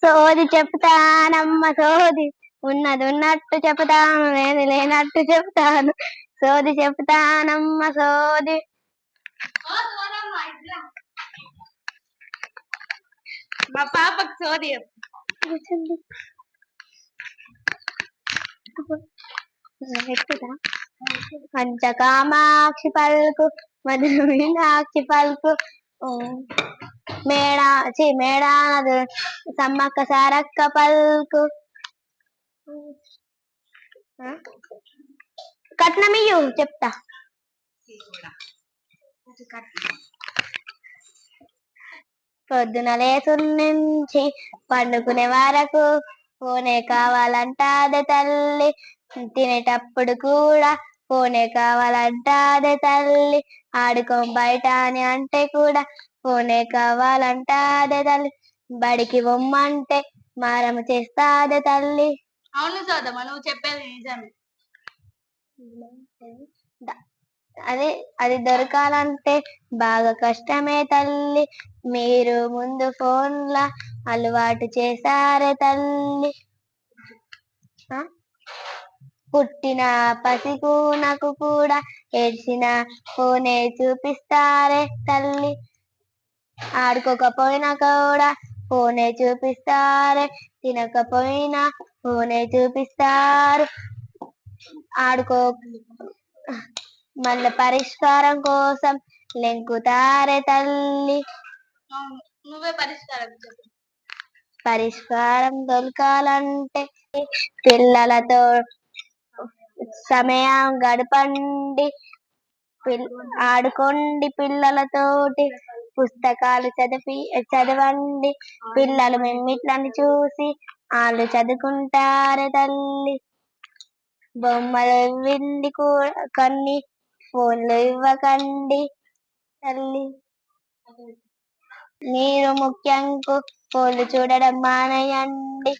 సోది చెప్తానమ్మ సోది, ఉన్నది ఉన్నట్టు చెప్తాను, లేని లేనట్టు చెప్తాను. సోది చెప్తానమ్మ సోది. మా పాపకు సోది పంచకామాక్షి పలుకు, మధుర మీనాక్షి పలుకు, మేడానదు సమ్మక్క సారక్క పలుకు. కట్నమియ్యు చెప్తా. పొద్దున లేసున్నించి పండుకునే వరకు ఫోనే కావాలంటాదే తల్లి, తినేటప్పుడు కూడా ఫోనే కావాలంటాదే తల్లి, ఆడుకోం బయట అని అంటే కూడా ఫోనే కావాలంటాదే తల్లి, బడికి బొమ్మంటే మారము చేస్తాదే తల్లి. అవును సోదమ్మ, నువ్వు చెప్పేది నిజమే. అది దొరకాలంటే బాగా కష్టమే తల్లి, మీరు ముందు ఫోన్ల అలవాటు చేశారే తల్లి. పుట్టిన పసికూనకు కూడా ఏడ్చిన ఫోనే చూపిస్తారే తల్లి, ఆడుకోకపోయినా కూడా ఫోనే చూపిస్తారే, తినకపోయినా ఫోనే చూపిస్తారు. ఆడుకో మళ్ళీ పరిష్కారం కోసం లెంకుతారే తల్లి. నువ్వే పరిష్కారం దొరకాలంటే పిల్లలతో సమయం గడపండి, ఆడుకోండి పిల్లలతోటి, పుస్తకాలు చదవండి. పిల్లలు మిమ్మిట్లని చూసి వాళ్ళు చదువుకుంటారే తల్లి. బొమ్మలు ఇవ్వండి కొన్ని, ఫోన్లు ఇవ్వకండి తల్లి. మీరు ముఖ్యంగా ఫోన్లు చూడడం మానేయండి.